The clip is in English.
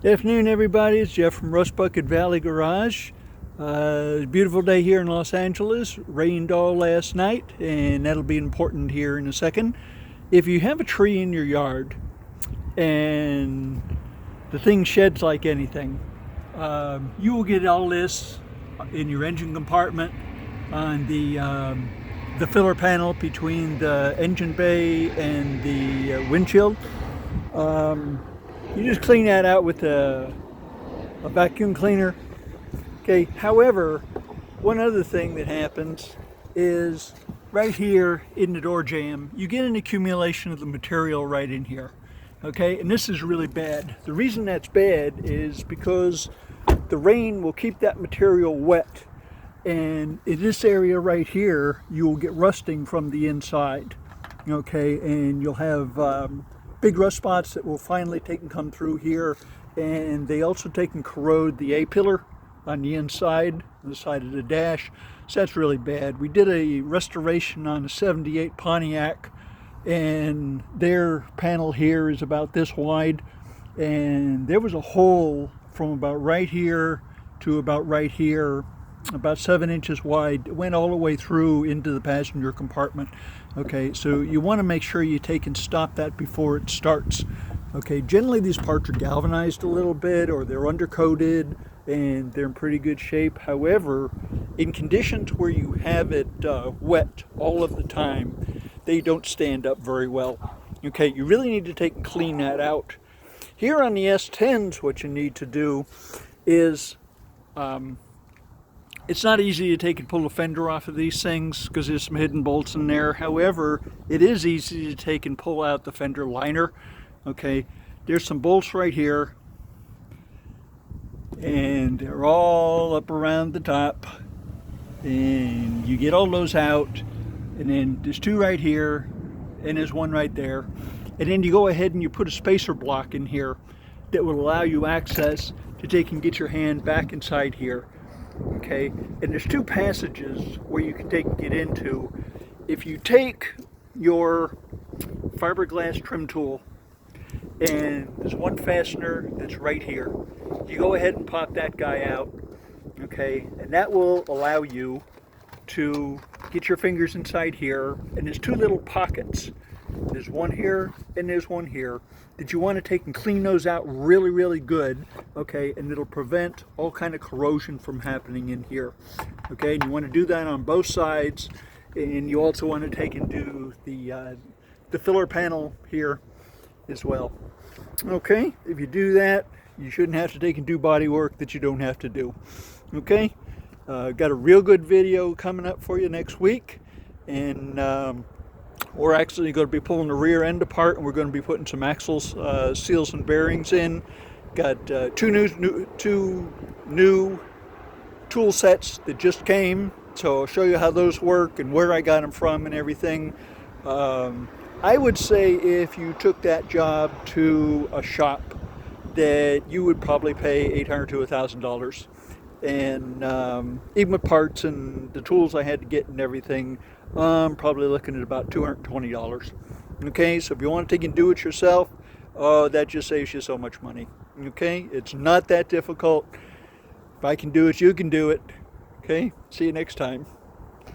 Good afternoon, everybody. It's Jeff from Rust Bucket Valley Garage. Beautiful day here in Los Angeles. Rained all last night, and that'll be important here in a second. If you have a tree in your yard and the thing sheds like anything, you will get all this in your engine compartment, on the filler panel between the engine bay and the windshield. You just clean that out with a vacuum cleaner. Okay, however, one other thing that happens is right here in the door jamb, you get an accumulation of the material right in here. Okay, and this is really bad. The reason that's bad is because the rain will keep that material wet, and in this area right here, you will get rusting from the inside. Okay, and you'll have big rust spots that will finally take and come through here, and they also take and corrode the A-pillar on the inside, the side of the dash. So that's really bad. We did a restoration on a 78 Pontiac, and their panel here is about this wide, and there was a hole from about right here to about right here, about 7 inches wide. It went all the way through into the passenger compartment. Okay, so you want to make sure you take and stop that before it starts. Okay, generally these parts are galvanized a little bit, or they're undercoated and they're in pretty good shape. However, in conditions where you have it wet all of the time, they don't stand up very well. Okay, you really need to take and clean that out. Here on the S10s, what you need to do is it's not easy to take and pull the fender off of these things because there's some hidden bolts in there. However, it is easy to take and pull out the Fender Liner. Okay, there's some bolts right here, and they're all up around the top, and you get all those out, and then there's 2 right here, and there's 1 right there, and then you go ahead and you put a spacer block in here that will allow you access to take and get your hand back inside here. Okay, and there's 2 passages where you can take and get into. If you take your fiberglass trim tool, and there's 1 fastener that's right here, you go ahead and pop that guy out. Okay, and that will allow you to get your fingers inside here, and there's 2 little pockets. There's 1 here and there's 1 here that you want to take and clean those out really good. Okay, and it'll prevent all kind of corrosion from happening in here. Okay, and you want to do that on both sides, and you also want to take and do the filler panel here as well. Okay, if you do that, you shouldn't have to take and do body work that you don't have to do. Okay, got a real good video coming up for you next week, and we're actually going to be pulling the rear end apart, and we're going to be putting some axles, seals and bearings in. Got 2 new tool sets that just came, so I'll show you how those work and where I got them from and everything. I would say if you took that job to a shop, that you would probably pay $800 to $1,000. And even with parts and the tools I had to get and everything, I'm probably looking at about $220. Okay, so if you want to take and do it yourself, that just saves you so much money. Okay, it's not that difficult. If I can do it, you can do it. Okay, see you next time.